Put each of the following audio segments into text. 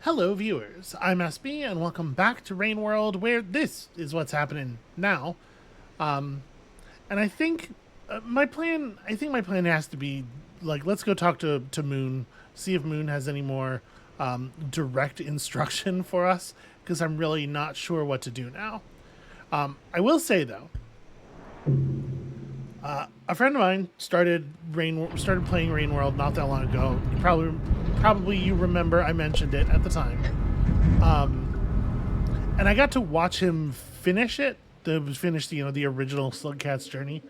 Hello, viewers. I'm SB, and welcome back to Rain World, where this is what's happening now. And I think my plan. I think my plan has to be like, let's go talk to Moon, see if Moon has any more direct instruction for us, because I'm really not sure what to do now. I will say though, a friend of mine started playing Rain World not that long ago. Probably you remember I mentioned it at the time, and I got to watch him finish it. The original Slugcats journey,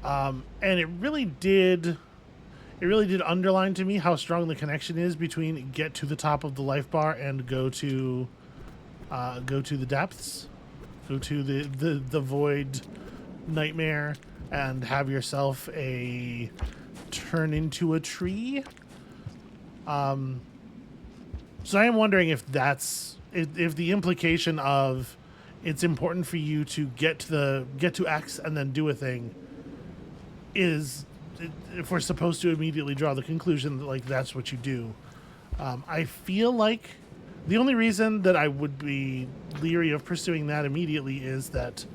and it really did underline to me how strong the connection is between get to the top of the life bar and go to the depths, go to the void nightmare, and have yourself a turn into a tree. So I am wondering if if the implication of it's important for you to get to X and then do a thing is, if we're supposed to immediately draw the conclusion that like that's what you do. I feel like the only reason that I would be leery of pursuing that immediately is that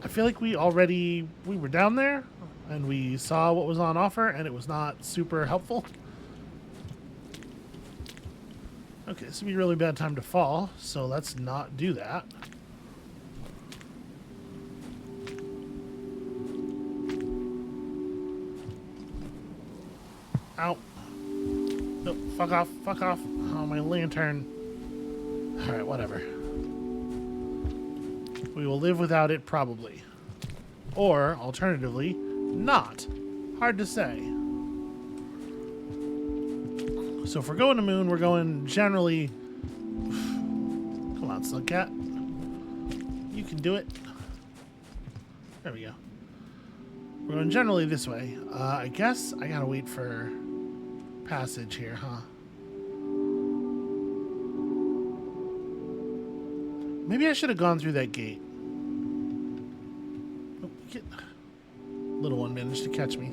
I feel like we were down there and we saw what was on offer and it was not super helpful. Okay, this would be a really bad time to fall, so let's not do that. Ow. Nope, fuck off. Oh, my lantern. Alright, whatever. We will live without it, probably. Or, alternatively, not. Hard to say. So if we're going to Moon, we're going generally... Come on, slugcat. You can do it. There we go. We're going generally this way. I guess I gotta wait for passage here, huh? Maybe I should have gone through that gate. Oh, little one managed to catch me.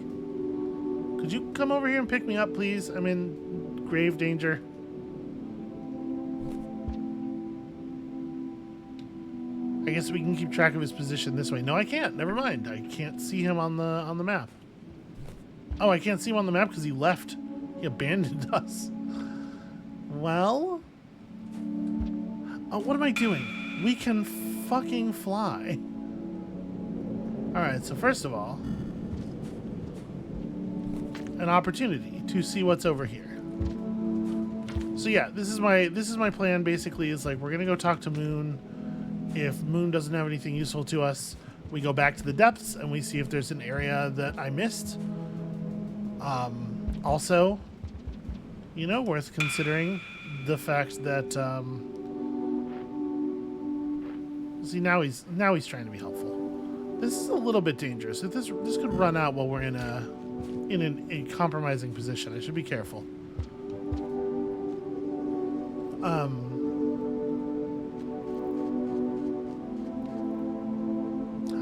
Could you come over here and pick me up, please? I'm in grave danger. I guess we can keep track of his position this way. No, I can't. Never mind. I can't see him on the map. Oh, I can't see him on the map because he left. He abandoned us. Well... Oh, what am I doing? We can fucking fly. Alright, so first of all... an opportunity to see what's over here. So yeah, this is my plan basically. Is like we're gonna go talk to Moon. If Moon doesn't have anything useful to us, we go back to the depths and we see if there's an area that I missed. Also, you know, worth considering the fact that see, now he's trying to be helpful. This is a little bit dangerous. This could run out while we're in a compromising position. I should be careful.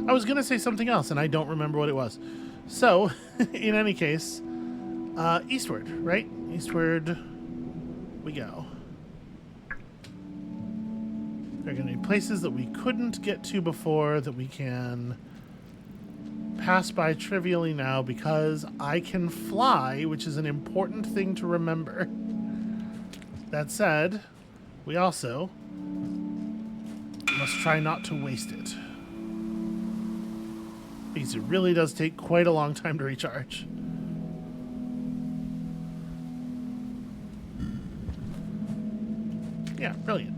I was gonna say something else and I don't remember what it was. So, in any case, eastward, right? Eastward we go. There are gonna be places that we couldn't get to before that we can pass by trivially now because I can fly, which is an important thing to remember. That said, we also must try not to waste it, because it really does take quite a long time to recharge. Yeah, brilliant.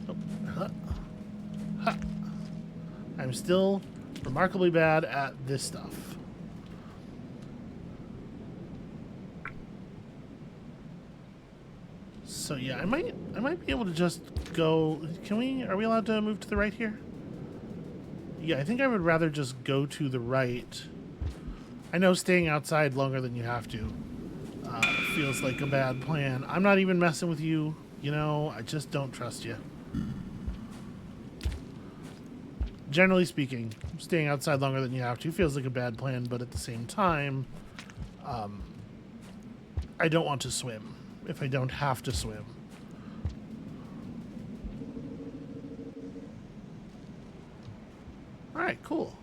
Oh, I'm still remarkably bad at this stuff. So yeah, I might be able to just go. Are we allowed to move to the right here? Yeah, I think I would rather just go to the right. I know staying outside longer than you have to feels like a bad plan. I'm not even messing with you, you know, I just don't trust you. Generally speaking, staying outside longer than you have to feels like a bad plan, but at the same time, I don't want to swim. if I don't have to swim. All right, cool.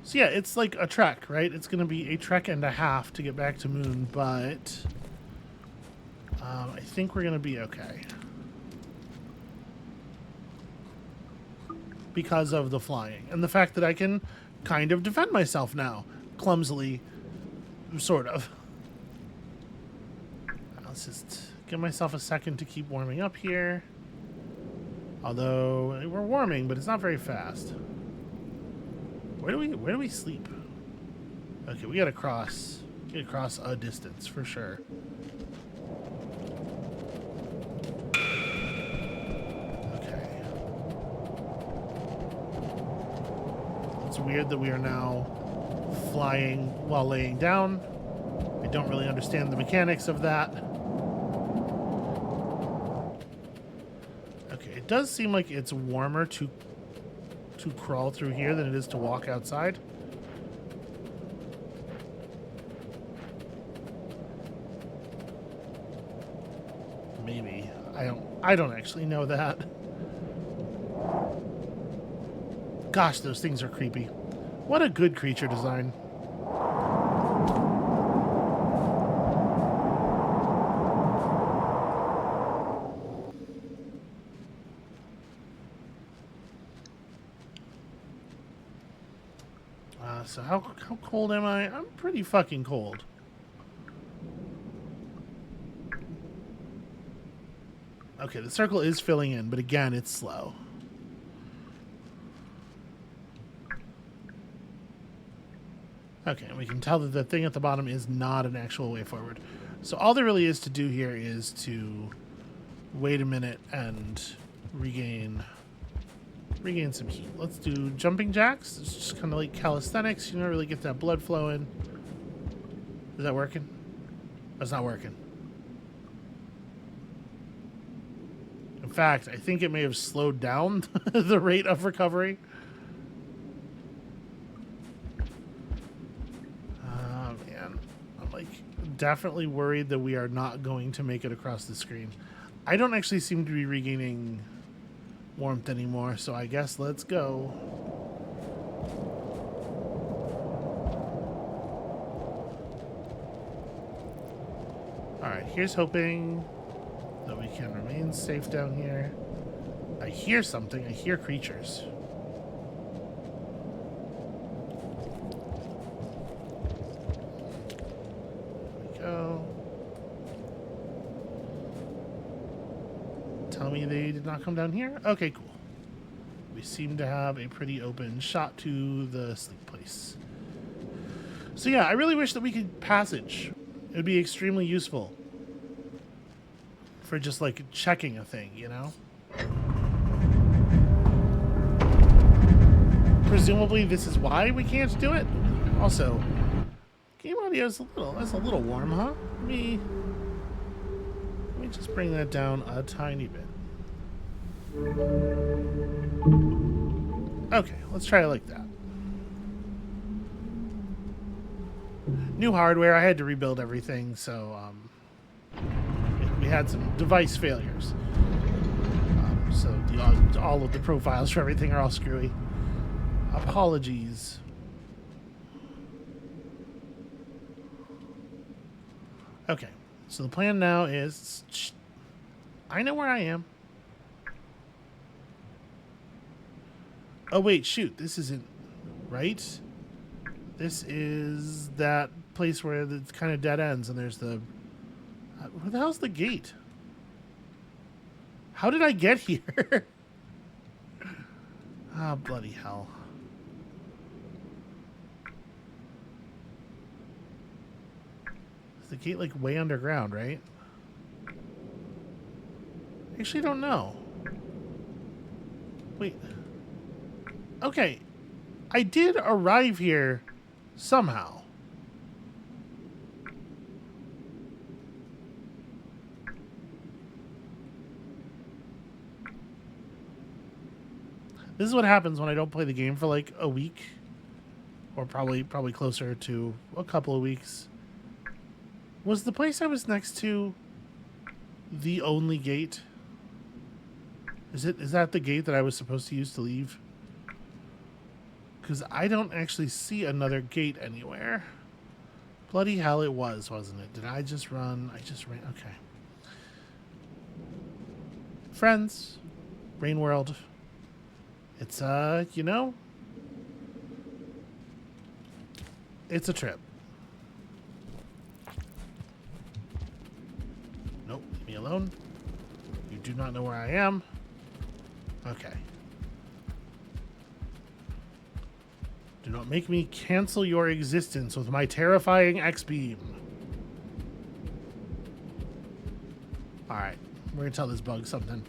So yeah, it's like a trek, right? It's going to be a trek and a half to get back to Moon, but I think we're going to be okay. Because of the flying and the fact that I can kind of defend myself now. Clumsily, sort of. Let's just give myself a second to keep warming up here. Although we're warming, but it's not very fast. Where do we sleep? Okay, we gotta cross a distance for sure. Okay. It's weird that we are now flying while laying down. I don't really understand the mechanics of that. Okay, it does seem like it's warmer to crawl through here than it is to walk outside. Maybe. I don't actually know that. Gosh, those things are creepy. What a good creature design. So how cold am I? I'm pretty fucking cold. Okay, the circle is filling in, but again, it's slow. Okay, and we can tell that the thing at the bottom is not an actual way forward. So all there really is to do here is to wait a minute and regain some heat. Let's do jumping jacks. It's just kind of like calisthenics. You don't really get that blood flowing. Is that working? That's not working. In fact, I think it may have slowed down the rate of recovery. Man. I'm like definitely worried that we are not going to make it across the screen. I don't actually seem to be regaining warmth anymore, so I guess let's go. Alright, here's hoping that we can remain safe down here. I hear something. I hear creatures. There we go. Tell me they did not come down here? Okay, cool. We seem to have a pretty open shot to the sleep place. So yeah, I really wish that we could passage. It would be extremely useful for just like checking a thing, you know? Presumably this is why we can't do it. Also, game audio is that's a little warm, huh? Let me just bring that down a tiny bit. Okay, let's try it like that. New hardware, I had to rebuild everything, so we had some device failures. So all of the profiles for everything are all screwy. Apologies. Okay, so the plan now is... I know where I am. Oh, wait, shoot. This isn't right. This is that place where it's kind of dead ends, and there's the... where the hell's the gate? How did I get here? Ah, oh, bloody hell. Is the gate, like, way underground, right? I actually don't know. Wait. Okay. I did arrive here somehow. This is what happens when I don't play the game for like a week. or probably closer to a couple of weeks. Was the place I was next to the only gate? Is that the gate that I was supposed to use to leave? Because I don't actually see another gate anywhere. Bloody hell, it was, wasn't it? Did I just run? I just ran. Okay. Friends, Rain World. It's, you know, it's a trip. Nope, leave me alone. You do not know where I am. Okay. Do not make me cancel your existence with my terrifying X-beam. Alright, we're gonna tell this bug something.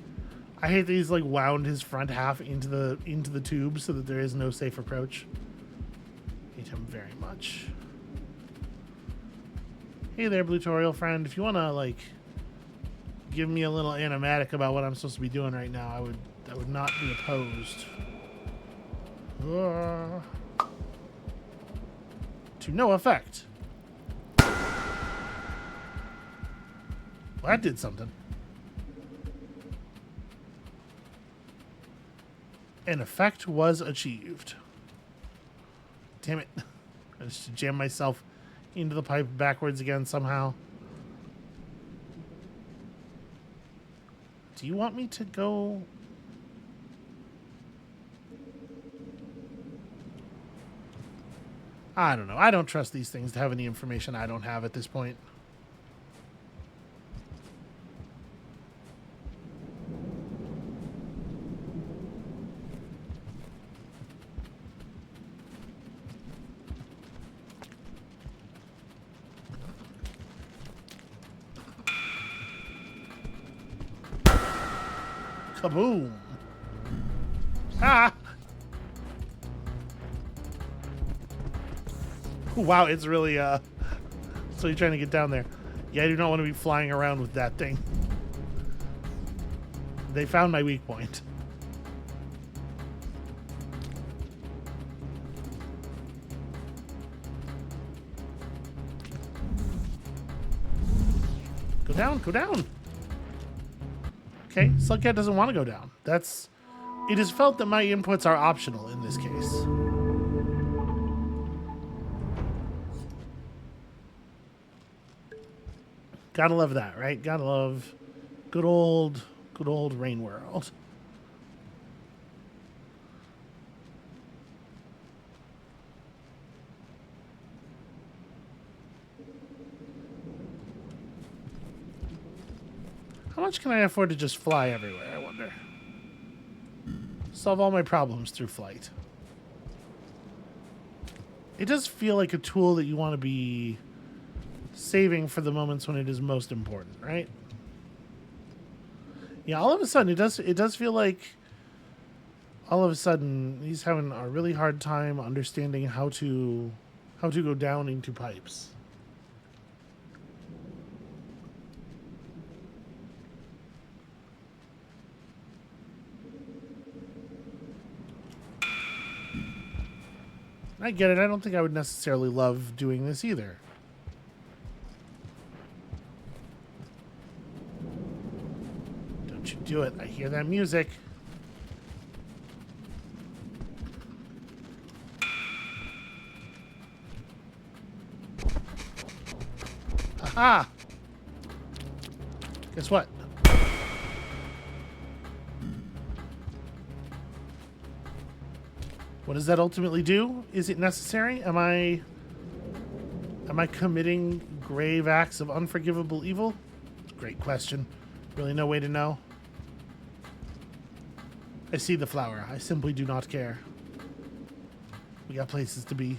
I hate that he's like wound his front half into the tube so that there is no safe approach. Hate him very much. Hey there, Blutorial friend. If you wanna like give me a little animatic about what I'm supposed to be doing right now, I would not be opposed. To no effect. Well, that did something. An effect was achieved. Damn it. I just jammed myself into the pipe backwards again somehow. Do you want me to go? I don't know. I don't trust these things to have any information I don't have at this point. Kaboom. Ah! Wow, it's really, so you're trying to get down there. Yeah, I do not want to be flying around with that thing. They found my weak point. Go down, go down. Okay, slugcat doesn't want to go down. It is felt that my inputs are optional in this case. Gotta love that, right? Gotta love good old Rain World. How much can I afford to just fly everywhere, I wonder? Solve all my problems through flight. It does feel like a tool that you want to be saving for the moments when it is most important, right? Yeah, all of a sudden it does feel like all of a sudden he's having a really hard time understanding how to go down into pipes. I get it. I don't think I would necessarily love doing this either. Don't you do it. I hear that music. Aha! Guess what? What does that ultimately do? Is it necessary? Am I committing grave acts of unforgivable evil? Great question. Really no way to know. I see the flower. I simply do not care. We got places to be.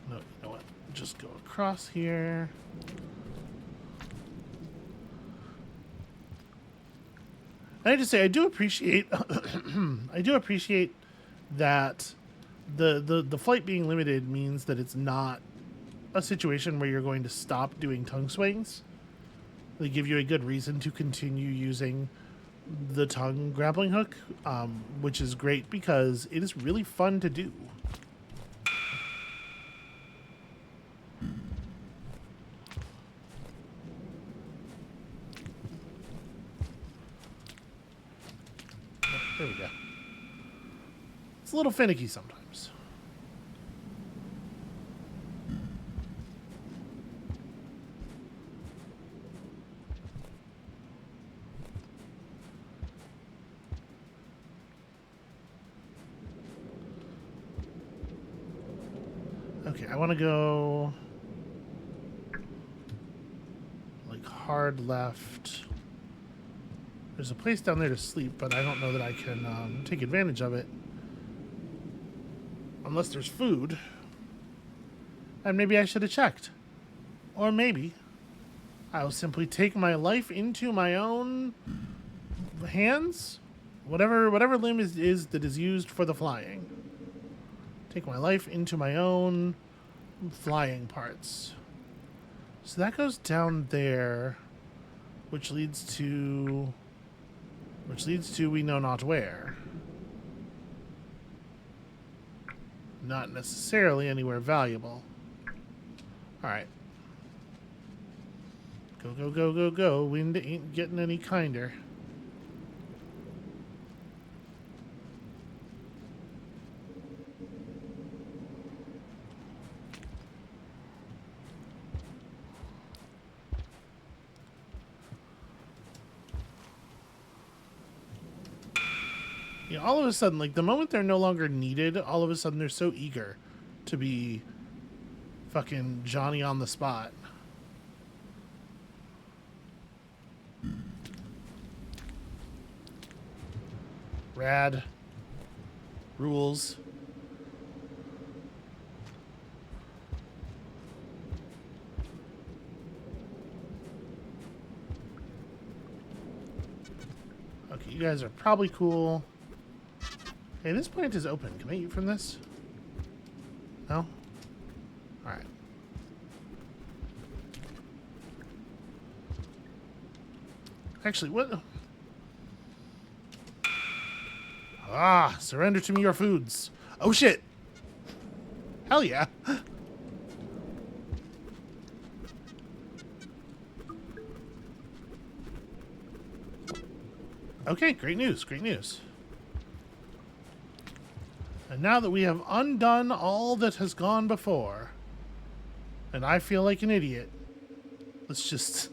No, you know what? Just go across here. I have to say, I do appreciate that the flight being limited means that it's not a situation where you're going to stop doing tongue swings. They give you a good reason to continue using the tongue grappling hook, which is great because it is really fun to do. There we go. It's a little finicky sometimes. Okay, I want to go like hard left. There's a place down there to sleep, but I don't know that I can take advantage of it. Unless there's food. And maybe I should have checked. Or maybe I'll simply take my life into my own hands. Whatever limb is that is used for the flying. Take my life into my own flying parts. So that goes down there, which leads to we know not where. Not necessarily anywhere valuable. Alright. Go, go, go, go, go. Wind ain't getting any kinder. Yeah, all of a sudden, like, the moment they're no longer needed, all of a sudden they're so eager to be fucking Johnny on the spot. Rad. Rules. Okay, you guys are probably cool. Hey, this plant is open. Can I eat from this? No? Alright. Actually, what? Ah, surrender to me your foods. Oh, shit. Hell yeah. Okay, great news, great news. And now that we have undone all that has gone before, and I feel like an idiot, let's just...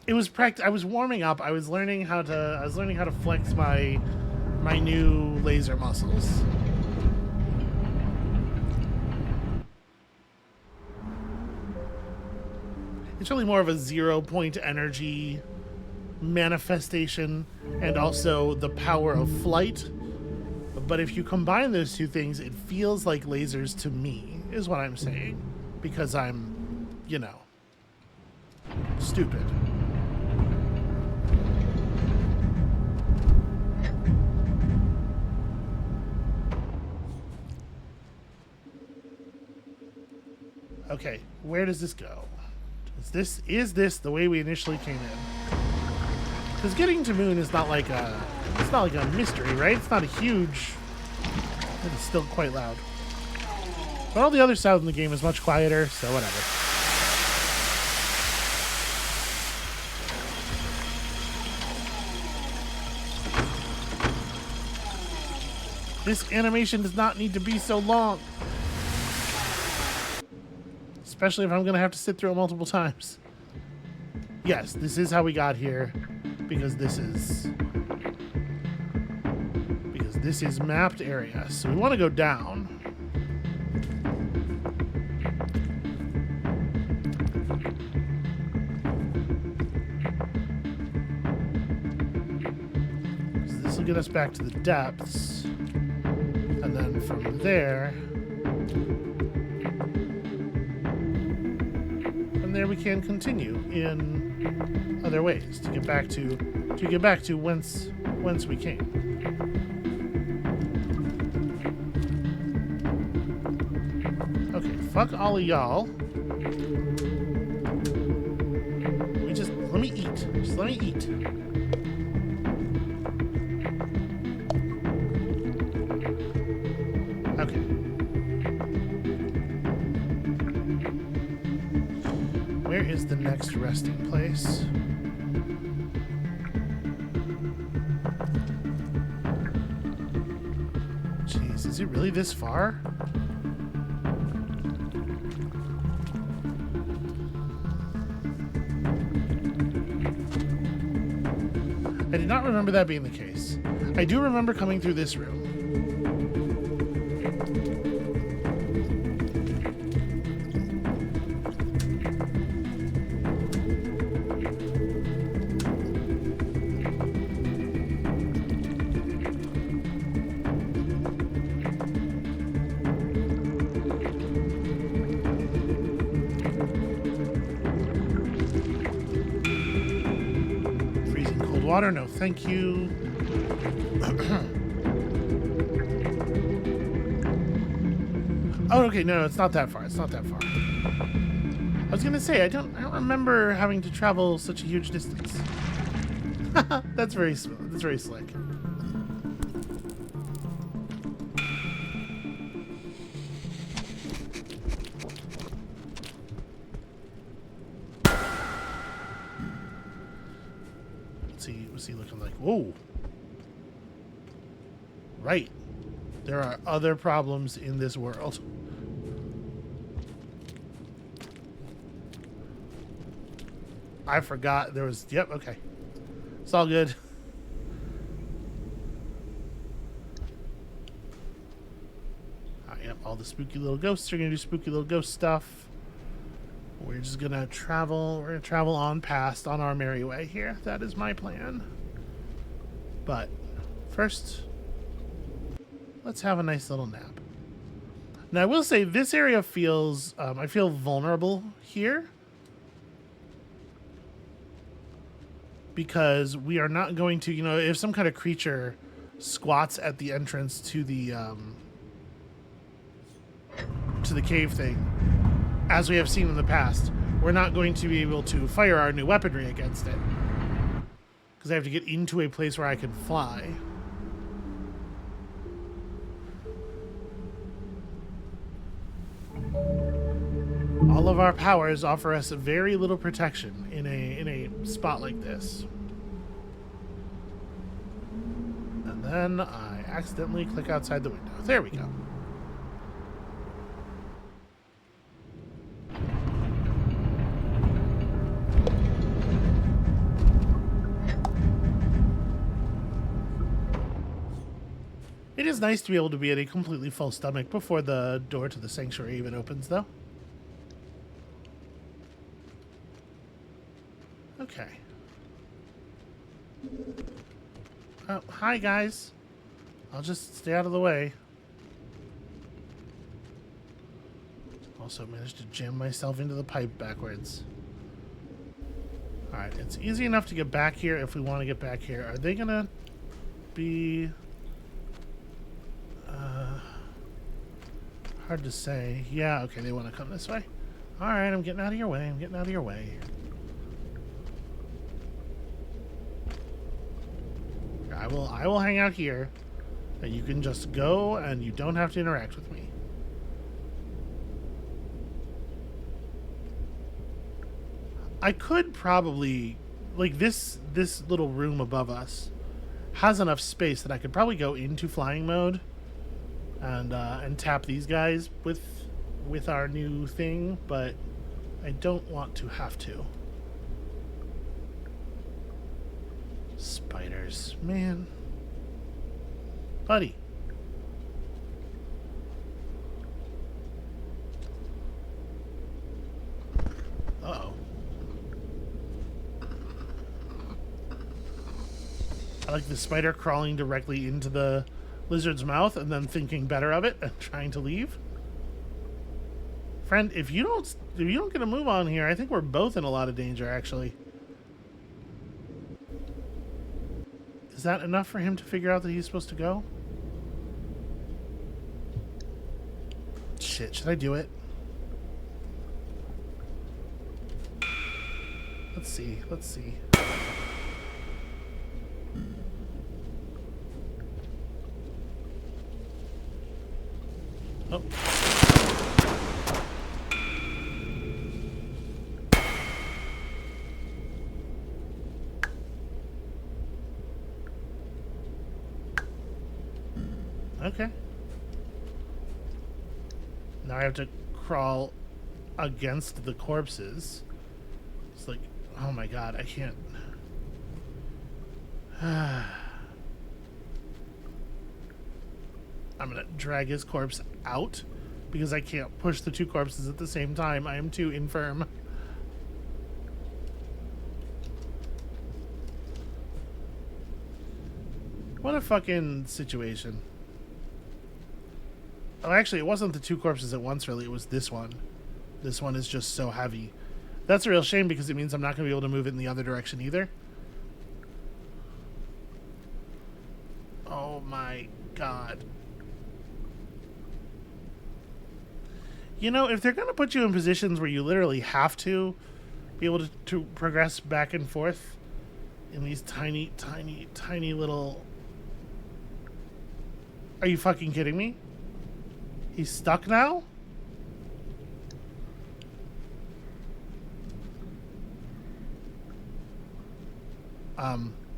It was I was warming up. I was learning how to flex my new laser muscles. It's really more of a 0-point energy manifestation and also the power of flight. But if you combine those two things, it feels like lasers to me, is what I'm saying. Because I'm, you know, stupid. Okay, where does this go? Is this the way we initially came in? Because getting to Moon is not like a mystery, right? It's not a huge... It is still quite loud. But all the other sound in the game is much quieter, so whatever. This animation does not need to be so long. Especially if I'm going to have to sit through it multiple times. Yes, this is how we got here. Because this is mapped area. So we want to go down. So this will get us back to the depths. And then from there... From there we can continue in other ways to get back to whence we came. Okay, fuck all of y'all. Let me eat. Just let me eat. where is the next resting place? Jeez, is it really this far? I did not remember that being the case. I do remember coming through this room. Water? No, thank you. Oh, okay. No, it's not that far. It's not that far. I was gonna say I don't remember having to travel such a huge distance. That's very slick. What's he looking like? Whoa. Right. There are other problems in this world. I forgot there was... Yep, okay. It's all good. Yep, all the spooky little ghosts are going to do spooky little ghost stuff. We're just gonna travel. We're gonna travel on past on our merry way here. That is my plan. But first, let's have a nice little nap. Now, I will say this area feels. I feel vulnerable here because we are not going to. You know, if some kind of creature squats at the entrance to the cave thing, as we have seen in the past, we're not going to be able to fire our new weaponry against it. Because I have to get into a place where I can fly. All of our powers offer us very little protection in a spot like this. And then I accidentally click outside the window. There we go. It is nice to be able to be at a completely full stomach before the door to the sanctuary even opens, though. Okay. Oh, hi, guys. I'll just stay out of the way. Also managed to jam myself into the pipe backwards. Alright, it's easy enough to get back here if we want to get back here. Are they gonna be... hard to say. Yeah, okay, they want to come this way. Alright, I'm getting out of your way. I'm getting out of your way. I will hang out here. And you can just go and you don't have to interact with me. I could probably, like, this little room above us has enough space that I could probably go into flying mode and tap these guys with our new thing, but I don't want to have to. Spiders, man. Buddy. Uh-oh. I like the spider crawling directly into the lizard's mouth and then thinking better of it and trying to leave. Friend, if you don't get a move on here, I think we're both in a lot of danger, actually. Is that enough for him to figure out that he's supposed to go? Shit, should I do it? Let's see, let's see. Oh. Okay. Now I have to crawl against the corpses. It's like, oh my god, I can't. I'm gonna drag his corpse out because I can't push the two corpses at the same time. I am too infirm. What a fucking situation. Oh, actually, it wasn't the two corpses at once, really. It was this one. This one is just so heavy. That's a real shame because it means I'm not going to be able to move it in the other direction either. Oh my god. You know, if they're going to put you in positions where you literally have to be able to progress back and forth in these tiny, tiny, tiny little... Are you fucking kidding me? He's stuck now?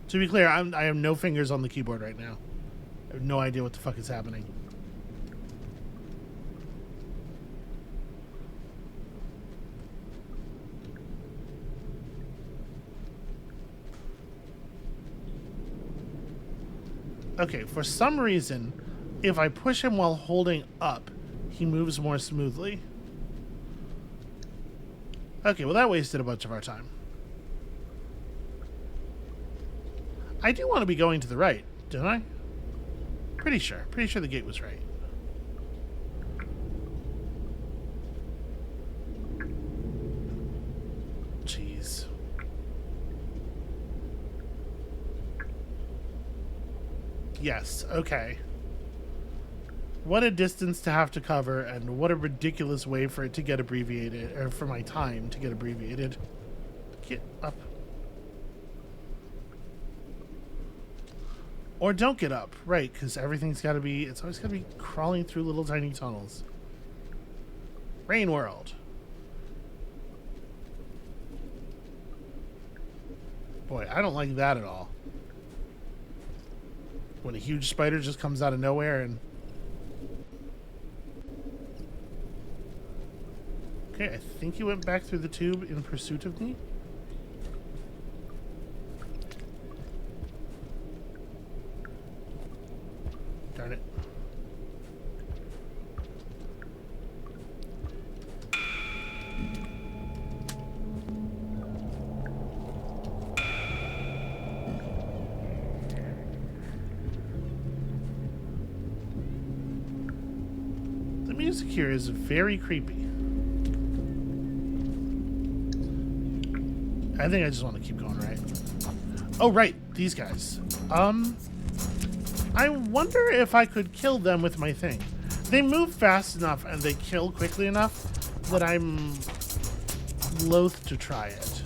To be clear, I have no fingers on the keyboard right now. I have no idea what the fuck is happening. Okay, for some reason, if I push him while holding up, he moves more smoothly. Okay, well that wasted a bunch of our time. I do want to be going to the right, don't I? Pretty sure. Pretty sure the gate was right. Jeez. Yes, okay. What a distance to have to cover, and what a ridiculous way for it to get abbreviated, or for my time to get abbreviated. Get up. Or don't get up, right, because everything's got to be, it's always got to be crawling through little tiny tunnels. Rain World. Boy, I don't like that at all. When a huge spider just comes out of nowhere and... Okay, I think he went back through the tube in pursuit of me. Darn it. The music here is very creepy. I think I just want to keep going, right? Oh, right. These guys. I wonder if I could kill them with my thing. They move fast enough and they kill quickly enough that I'm loath to try it.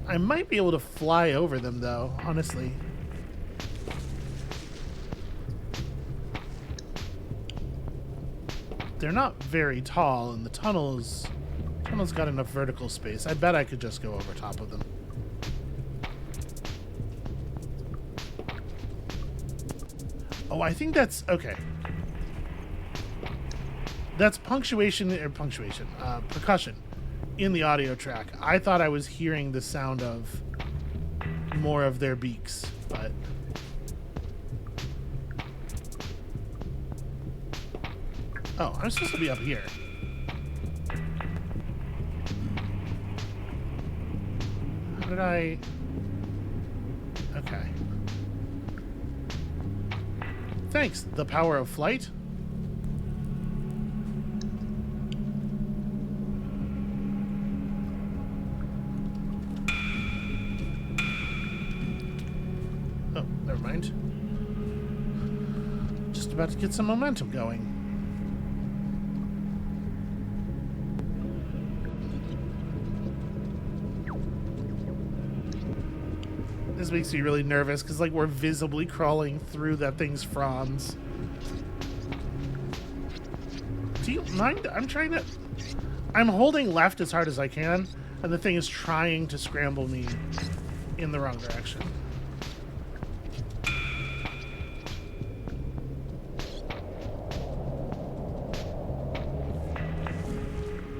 I might be able to fly over them, though, honestly. They're not very tall, and the tunnel's got enough vertical space. I bet I could just go over top of them. Oh, I think that's... Okay. That's percussion in the audio track. I thought I was hearing the sound of more of their beaks, but... Oh, I'm supposed to be up here. How did I... Okay. Thanks, the power of flight. Oh, never mind. Just about to get some momentum going. This makes me really nervous because, like, we're visibly crawling through that thing's fronds. Do you mind? I'm trying to... I'm holding left as hard as I can, and the thing is trying to scramble me in the wrong direction.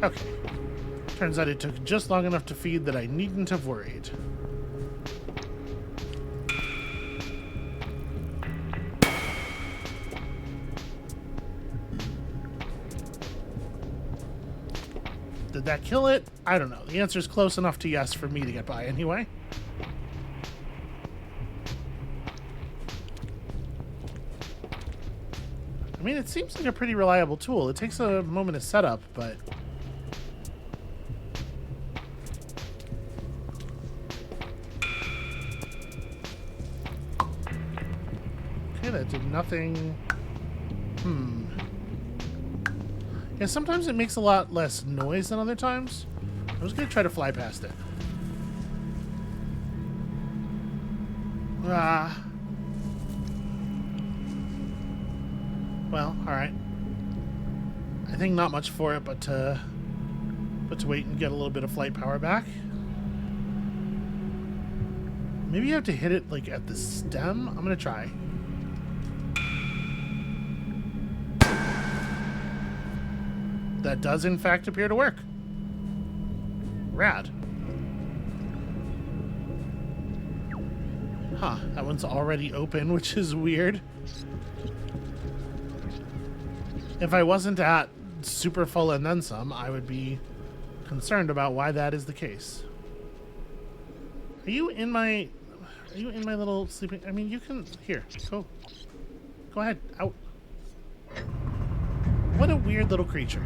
Okay. Turns out it took just long enough to feed that I needn't have worried. Did that kill it? I don't know. The answer is close enough to yes for me to get by anyway. I mean, it seems like a pretty reliable tool. It takes a moment to set up, but... Okay, that did nothing. Yeah, sometimes it makes a lot less noise than other times. I was going to try to fly past it. Well, alright. I think not much for it, but to wait and get a little bit of flight power back. Maybe you have to hit it, like, at the stem? I'm going to try. That does, in fact, appear to work. Rad. Huh, that one's already open, which is weird. If I wasn't at super full and then some, I would be concerned about why that is the case. Are you in my little sleeping? I mean, you can... Here, go ahead, out. What a weird little creature.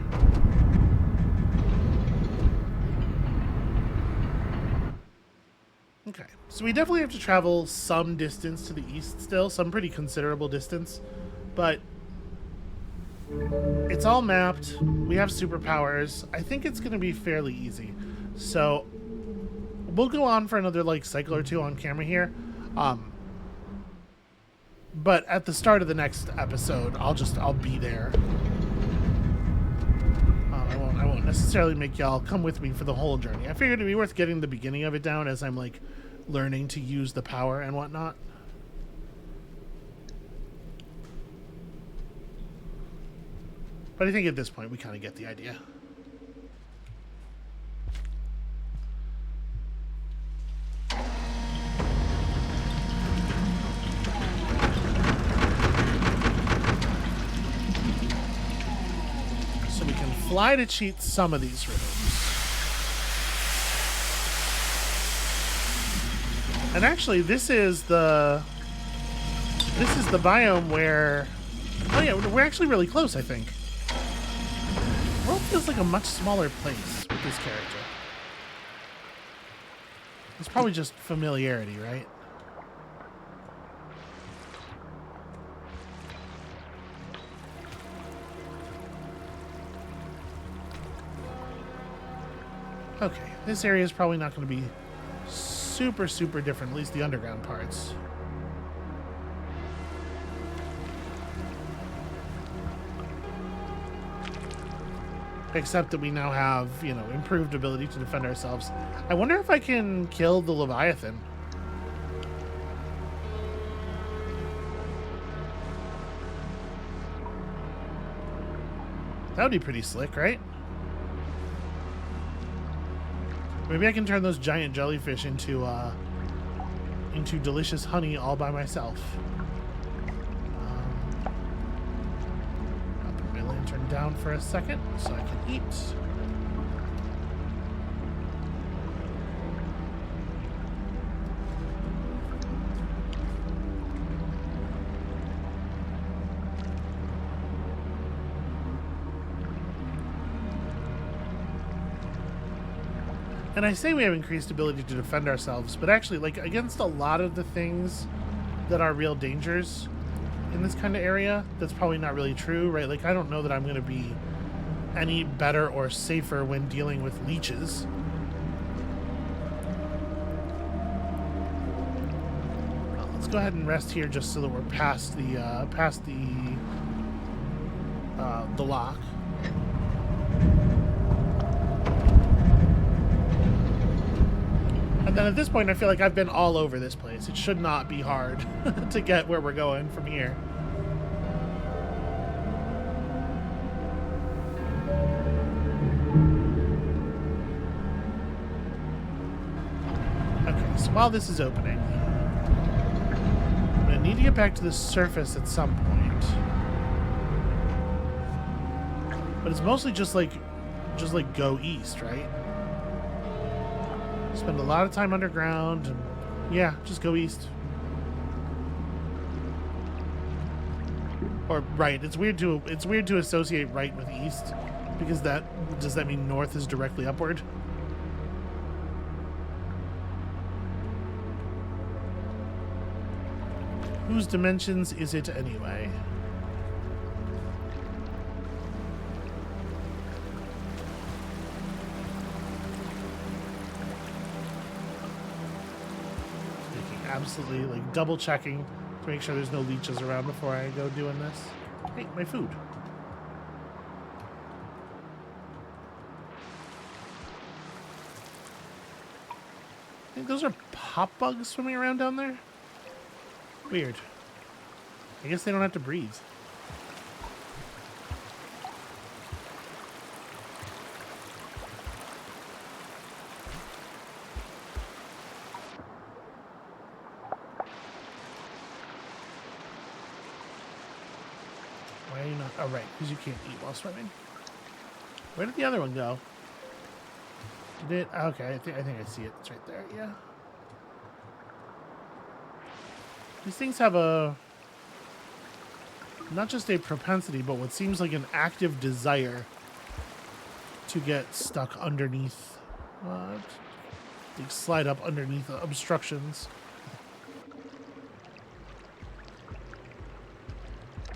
Okay, so we definitely have to travel some distance to the east still, some pretty considerable distance, but it's all mapped. We have superpowers. I think it's going to be fairly easy. So we'll go on for another like cycle or two on camera here. But at the start of the next episode, I'll be there. I won't necessarily make y'all come with me for the whole journey. I figured it'd be worth getting the beginning of it down as I'm like learning to use the power and whatnot. But I think at this point we kind of get the idea. So we can fly to cheat some of these rhythms. And actually this is the biome where, oh yeah, we're actually really close, I think. The world feels like a much smaller place with this character. It's probably just familiarity, right? Okay, this area is probably not going to be super different, at least the underground parts. Except that we now have, you know, improved ability to defend ourselves. I wonder if I can kill the Leviathan. That would be pretty slick, right? Maybe I can turn those giant jellyfish into delicious honey all by myself. I'll put my lantern down for a second so I can eat. And I say we have increased ability to defend ourselves, but actually, like, against a lot of the things that are real dangers in this kind of area, that's probably not really true, right? Like, I don't know that I'm going to be any better or safer when dealing with leeches. Well, let's go ahead and rest here just so that we're past the lock. And then at this point, I feel like I've been all over this place. It should not be hard to get where we're going from here. Okay, so while this is opening, I'm gonna need to get back to the surface at some point. But it's mostly just like go east, right? Spend a lot of time underground, and yeah, just go east. Or right. It's weird to associate right with east, because does that mean north is directly upward? Whose dimensions is it anyway? Absolutely, like, double checking to make sure there's no leeches around before I go doing this. Hey, my food. I think those are pop bugs swimming around down there. Weird. I guess they don't have to breathe. Why are you not? Oh, right, because you can't eat while swimming. Where did the other one go? Did it? Okay, I think I see it. It's right there. Yeah. These things have not just a propensity, but what seems like an active desire to get stuck underneath, like slide up underneath obstructions.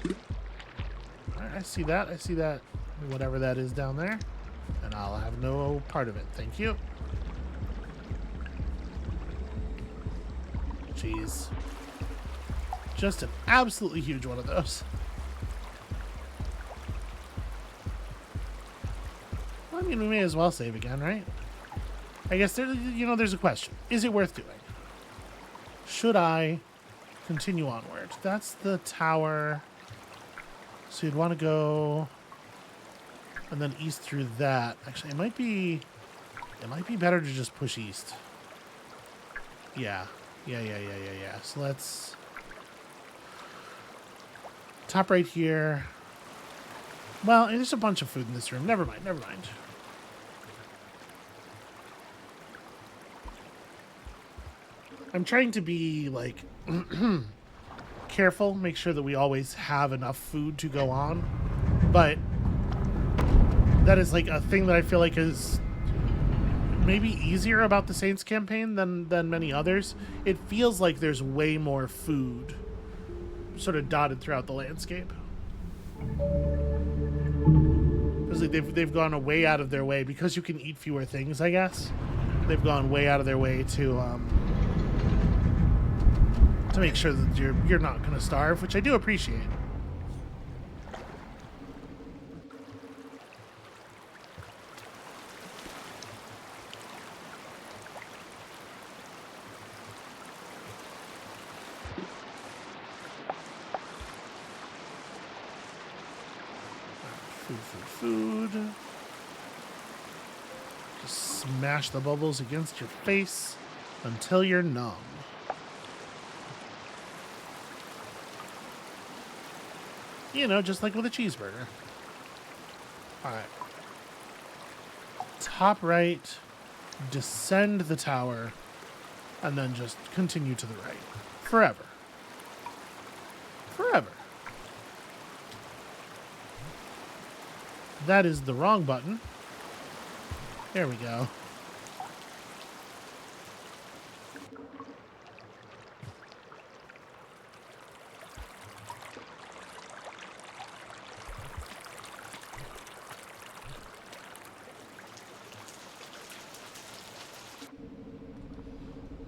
All right, I see that. I see that. Whatever that is down there, and I'll have no part of it. Thank you. Jeez. Just an absolutely huge one of those. Well, I mean, we may as well save again, right? I guess there's a question. Is it worth doing? Should I continue onward? That's the tower. So you'd want to go and then east through that. Actually, it might be better to just push east. Yeah. So let's top right here. Well, there's a bunch of food in this room. Never mind. I'm trying to be, like, careful, make sure that we always have enough food to go on. But that is, like, a thing that I feel like is maybe easier about the Saints campaign than many others. It feels like there's way more food sort of dotted throughout the landscape. Because like they've gone way out of their way, because you can eat fewer things, I guess. They've gone way out of their way to make sure that you're not going to starve, which I do appreciate. Food. Just smash the bubbles against your face until you're numb. You know, just like with a cheeseburger. Alright. Top right, descend the tower, and then just continue to the right. Forever. That is the wrong button. There we go.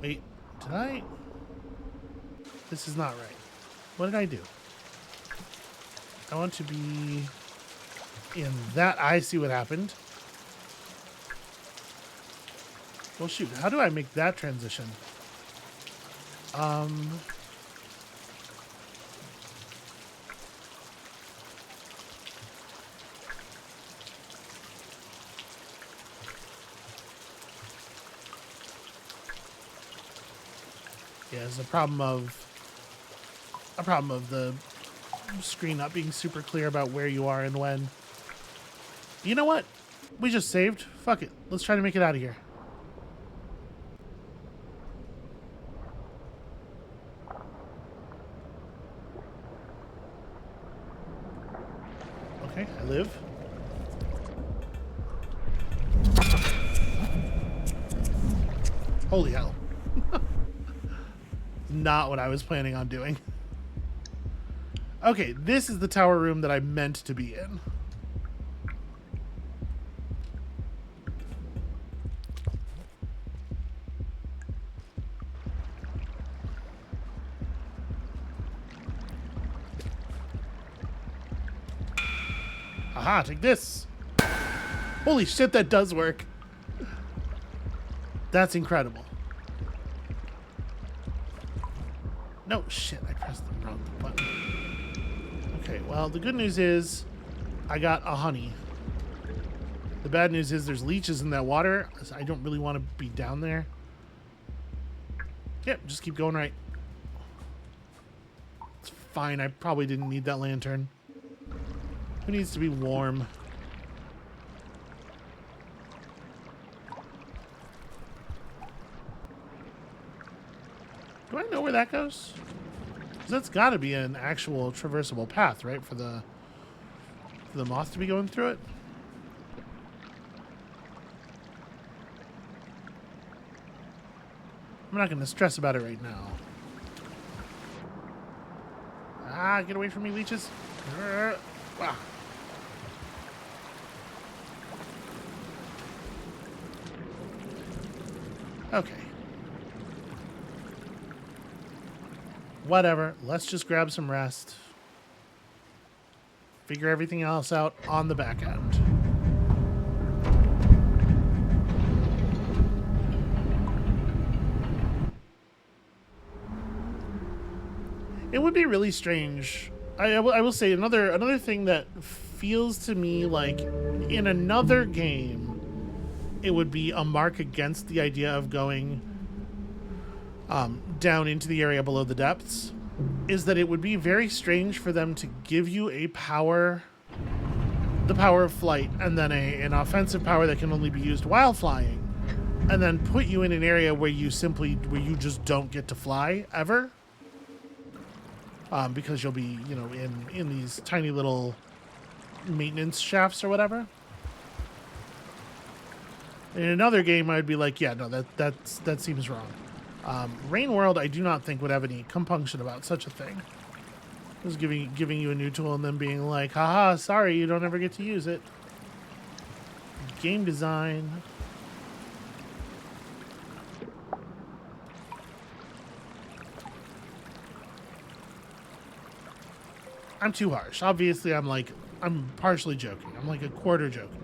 Wait, did I? This is not right. What did I do? I want to be in that. I see what happened. Well, shoot. How do I make that transition? Yeah, it's a problem of the screen not being super clear about where you are and when. You know what? We just saved. Fuck it. Let's try to make it out of here. Okay, I live. Holy hell. Not what I was planning on doing. Okay, this is the tower room that I meant to be in. Aha, take this. Holy shit, that does work. That's incredible. No, shit, I pressed the wrong button. Okay, well, the good news is I got a honey. The bad news is there's leeches in that water, so I don't really want to be down there. Yep, just keep going right. It's fine, I probably didn't need that lantern. Who needs to be warm? Do I know where that goes? 'Cause that's got to be an actual traversable path, right? For the moth to be going through it. I'm not going to stress about it right now. Ah, get away from me, leeches. Wow. Okay. Whatever. Let's just grab some rest. Figure everything else out on the back end. It would be really strange. I will say another thing that feels to me like in another game it would be a mark against the idea of going down into the area below the depths, is that it would be very strange for them to give you the power of flight, and then an offensive power that can only be used while flying, and then put you in an area where you just don't get to fly ever, because you'll be, you know, in these tiny little maintenance shafts or whatever. In another game, I'd be like, yeah, no, that seems wrong. Rain World, I do not think would have any compunction about such a thing. Just giving you a new tool and then being like, haha, sorry, you don't ever get to use it. Game design. I'm too harsh. Obviously, I'm partially joking. I'm like a quarter joking.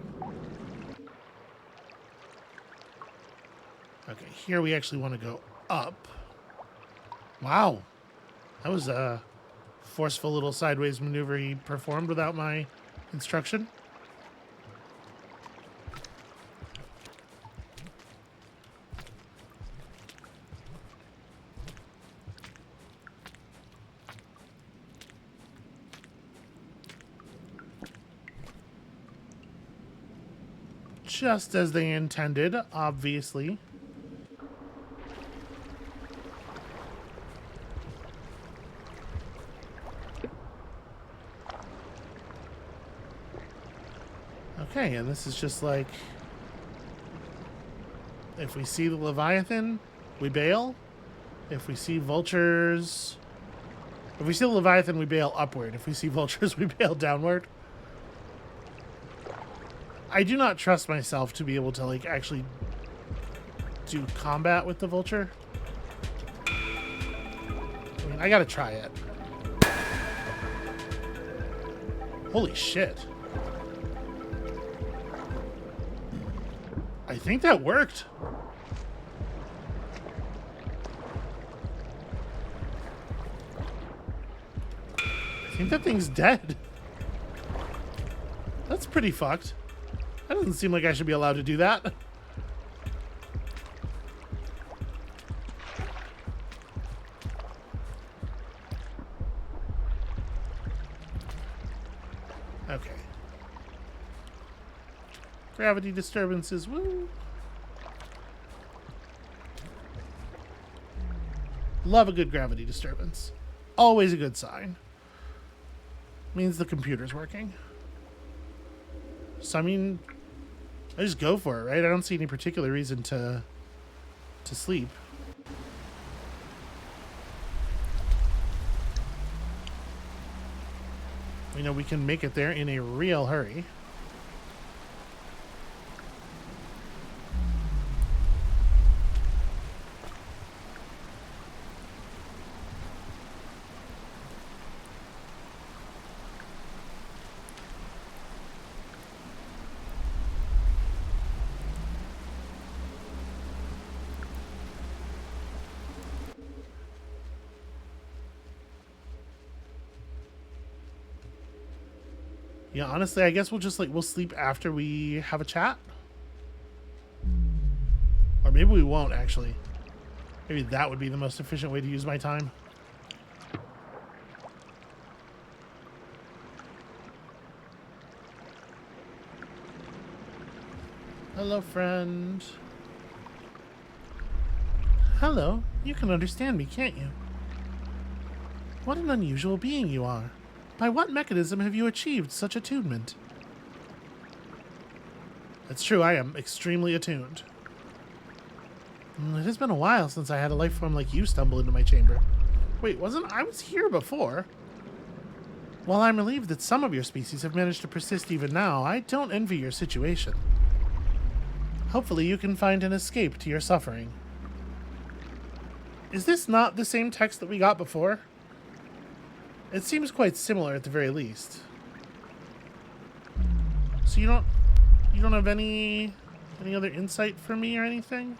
Okay, here we actually want to go up. Wow. That was a forceful little sideways maneuver he performed without my instruction. Just as they intended, obviously. Okay, and this is just like, if we see the Leviathan, we bail. If we see vultures, if we see the Leviathan, we bail upward. If we see vultures, we bail downward. I do not trust myself to be able to, like, actually do combat with the vulture. I mean, I gotta try it. Holy shit. I think that worked. I think that thing's dead. That's pretty fucked. That doesn't seem like I should be allowed to do that. Okay. Gravity disturbances, woo. Love a good gravity disturbance. Always a good sign. Means the computer's working. So, I mean, I just go for it, right? I don't see any particular reason to sleep. We know we can make it there in a real hurry. Yeah, honestly, I guess we'll just we'll sleep after we have a chat. Or maybe we won't, actually. Maybe that would be the most efficient way to use my time. Hello, friend. Hello. You can understand me, can't you? What an unusual being you are. By what mechanism have you achieved such attunement? It's true, I am extremely attuned. It has been a while since I had a life form like you stumble into my chamber. Wait, I was here before? While I'm relieved that some of your species have managed to persist even now, I don't envy your situation. Hopefully you can find an escape to your suffering. Is this not the same text that we got before? It seems quite similar at the very least. So you don't have any other insight for me or anything?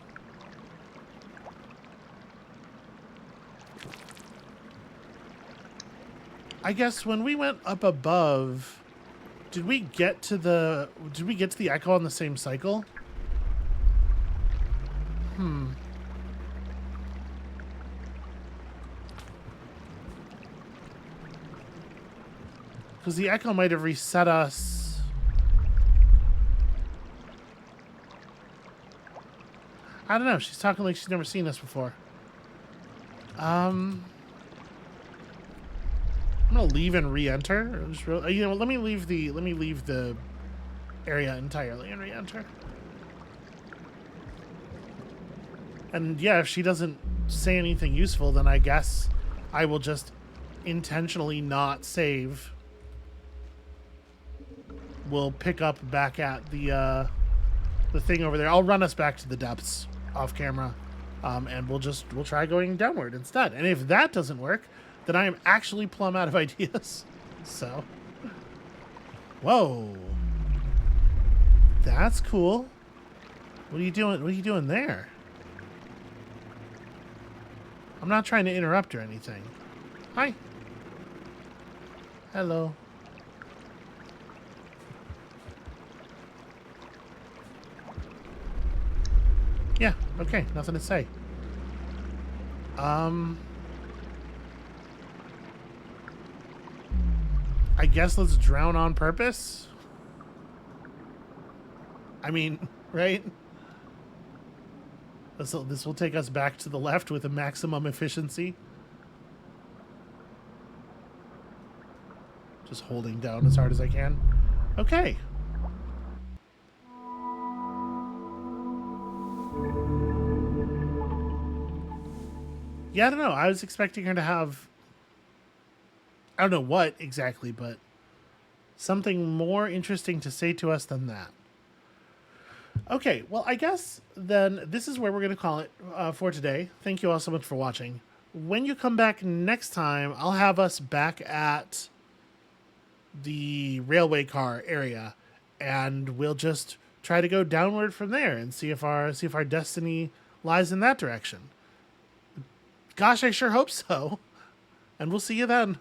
I guess when we went up above, did we get to the echo on the same cycle? Because the echo might have reset us. I don't know. She's talking like she's never seen us before. I'm gonna leave and re-enter. Let me leave the area entirely and re-enter. And yeah, if she doesn't say anything useful, then I guess I will just intentionally not save. We'll pick up back at the thing over there. I'll run us back to the depths off camera, and we'll try going downward instead. And if that doesn't work, then I am actually plumb out of ideas. So, whoa, that's cool. What are you doing? What are you doing there? I'm not trying to interrupt or anything. Hi. Hello. Yeah, okay, nothing to say. I guess let's drown on purpose? I mean, right? This will take us back to the left with a maximum efficiency. Just holding down as hard as I can. Okay. Yeah, I don't know. I was expecting her to have, I don't know what exactly, but something more interesting to say to us than that. Okay, well, I guess then this is where we're going to call it for today. Thank you all so much for watching. When you come back next time, I'll have us back at the railway car area, and we'll just try to go downward from there and see if our destiny lies in that direction. Gosh, I sure hope so. And we'll see you then.